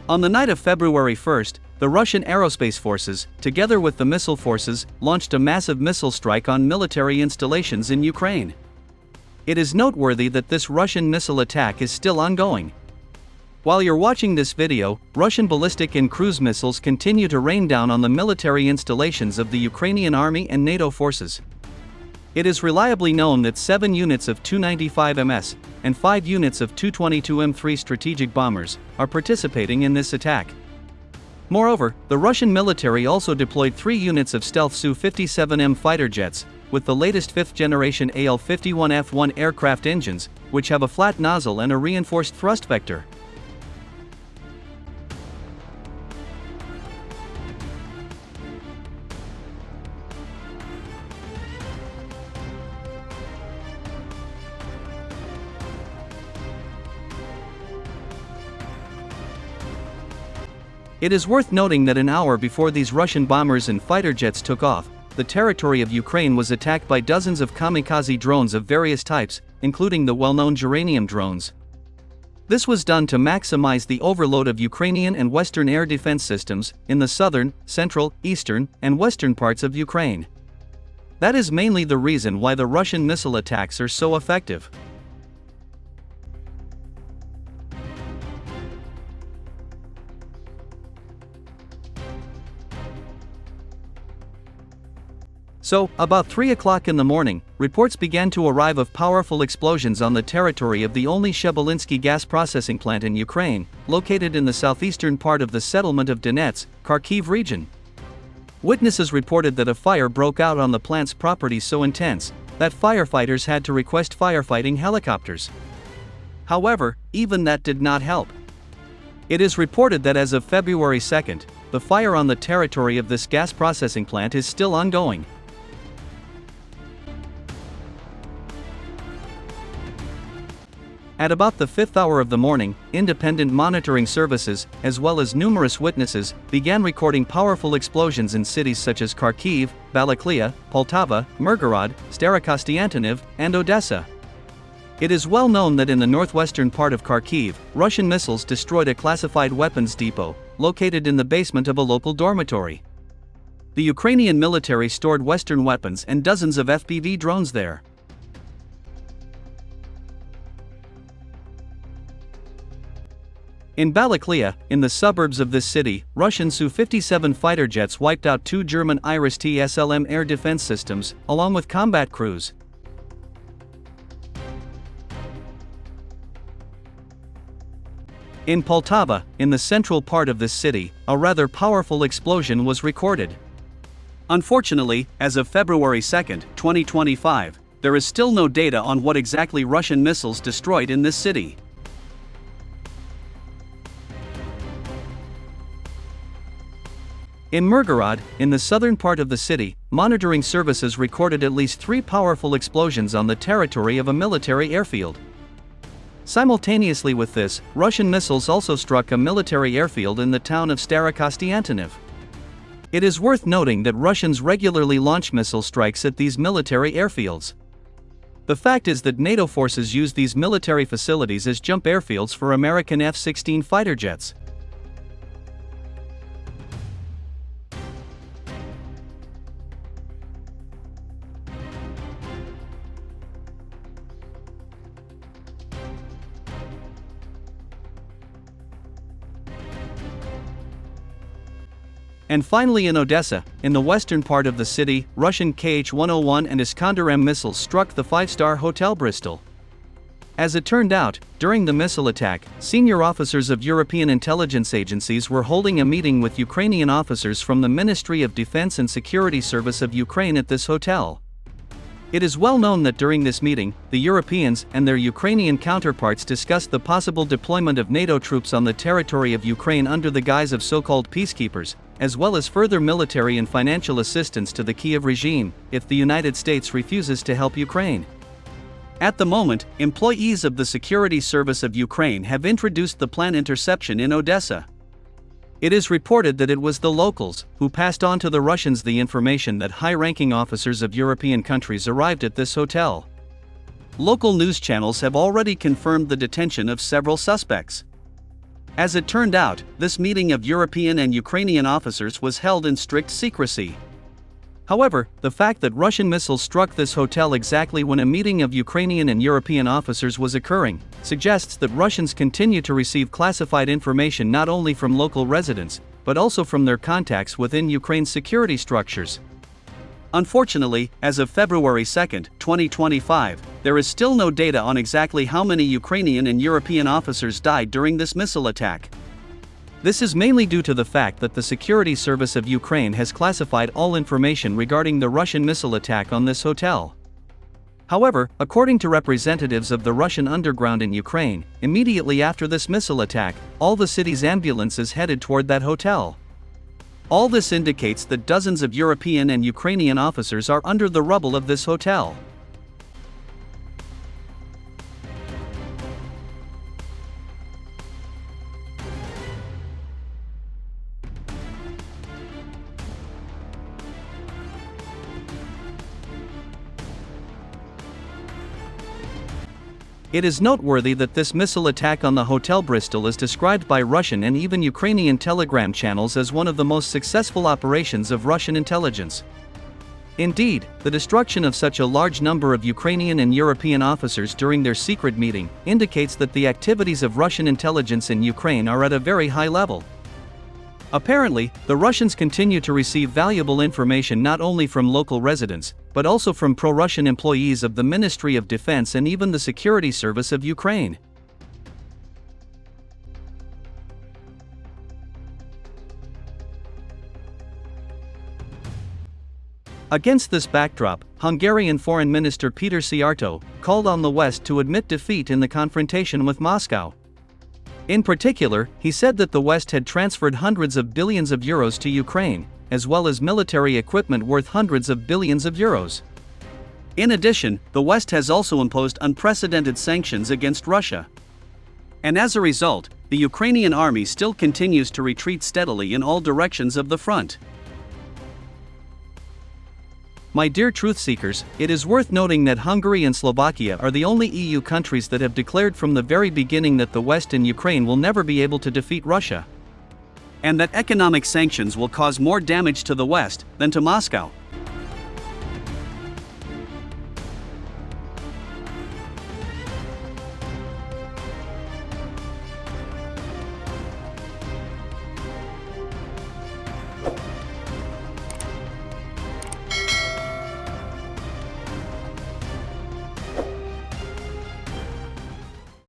On the night of February 1st, the Russian Aerospace Forces, together with the missile forces, launched a massive missile strike on military installations in Ukraine. It is noteworthy that this Russian missile attack is still ongoing. While you're watching this video, Russian ballistic and cruise missiles continue to rain down on the military installations of the Ukrainian Army and NATO forces. It is reliably known that 7 units of Tu-95MS and 5 units of Tu-22M3 strategic bombers are participating in this attack. Moreover, the Russian military also deployed 3 units of Stealth Su-57M fighter jets, with the latest 5th-generation AL-51F1 aircraft engines, which have a flat nozzle and a reinforced thrust vector. It is worth noting that an hour before these Russian bombers and fighter jets took off, the territory of Ukraine was attacked by dozens of kamikaze drones of various types, including the well-known geranium drones. This was done to maximize the overload of Ukrainian and Western air defense systems in the southern, central, eastern, and western parts of Ukraine. That is mainly the reason why the Russian missile attacks are so effective. So, about 3 o'clock in the morning, reports began to arrive of powerful explosions on the territory of the only Shebelinsky gas processing plant in Ukraine, located in the southeastern part of the settlement of Donetsk, Kharkiv region. Witnesses reported that a fire broke out on the plant's property so intense that firefighters had to request firefighting helicopters. However, even that did not help. It is reported that as of February 2nd, the fire on the territory of this gas processing plant is still ongoing. At about the 5th hour of the morning, independent monitoring services, as well as numerous witnesses, began recording powerful explosions in cities such as Kharkiv, Balaklia, Poltava, Mirgorod, Starokostiantynov, and Odessa. It is well known that in the northwestern part of Kharkiv, Russian missiles destroyed a classified weapons depot, located in the basement of a local dormitory. The Ukrainian military stored Western weapons and dozens of FPV drones there. In Balaklia, in the suburbs of this city, Russian Su-57 fighter jets wiped out 2 German Iris-T SLM air defense systems, along with combat crews. In Poltava, in the central part of this city, a rather powerful explosion was recorded. Unfortunately, as of February 2, 2025, there is still no data on what exactly Russian missiles destroyed in this city. In Mirgorod, in the southern part of the city, monitoring services recorded at least 3 powerful explosions on the territory of a military airfield. Simultaneously with this, Russian missiles also struck a military airfield in the town of Starokostiantynov. It is worth noting that Russians regularly launch missile strikes at these military airfields. The fact is that NATO forces use these military facilities as jump airfields for American F-16 fighter jets. And finally in Odessa, in the western part of the city, Russian Kh-101 and Iskander-M missiles struck the 5-star Hotel BRISTOL. As it turned out, during the missile attack, senior officers of European intelligence agencies were holding a meeting with Ukrainian officers from the Ministry of Defense and Security Service of Ukraine at this hotel. It is well known that during this meeting, the Europeans and their Ukrainian counterparts discussed the possible deployment of NATO troops on the territory of Ukraine under the guise of so-called peacekeepers, as well as further military and financial assistance to the Kiev regime, if the United States refuses to help Ukraine. At the moment, employees of the Security Service of Ukraine have introduced the planned interception in Odessa. It is reported that it was the locals who passed on to the Russians the information that high-ranking officers of European countries arrived at this hotel. Local news channels have already confirmed the detention of several suspects. As it turned out, this meeting of European and Ukrainian officers was held in strict secrecy. However, the fact that Russian missiles struck this hotel exactly when a meeting of Ukrainian and European officers was occurring, suggests that Russians continue to receive classified information not only from local residents, but also from their contacts within Ukraine's security structures. Unfortunately, as of February 2, 2025, there is still no data on exactly how many Ukrainian and European officers died during this missile attack. This is mainly due to the fact that the Security Service of Ukraine has classified all information regarding the Russian missile attack on this hotel. However, according to representatives of the Russian underground in Ukraine, immediately after this missile attack, all the city's ambulances headed toward that hotel. All this indicates that dozens of European and Ukrainian officers are under the rubble of this hotel. It is noteworthy that this missile attack on the Hotel Bristol is described by Russian and even Ukrainian telegram channels as one of the most successful operations of Russian intelligence. Indeed, the destruction of such a large number of Ukrainian and European officers during their secret meeting indicates that the activities of Russian intelligence in Ukraine are at a very high level. Apparently, the Russians continue to receive valuable information not only from local residents, but also from pro-Russian employees of the Ministry of Defense and even the Security Service of Ukraine. Against this backdrop, Hungarian Foreign Minister Péter Szijjártó called on the West to admit defeat in the confrontation with Moscow. In particular, he said that the West had transferred hundreds of billions of euros to Ukraine, as well as military equipment worth hundreds of billions of euros. In addition, the West has also imposed unprecedented sanctions against Russia. And as a result, the Ukrainian army still continues to retreat steadily in all directions of the front. My dear truth seekers, it is worth noting that Hungary and Slovakia are the only EU countries that have declared from the very beginning that the West and Ukraine will never be able to defeat Russia, and that economic sanctions will cause more damage to the West than to Moscow.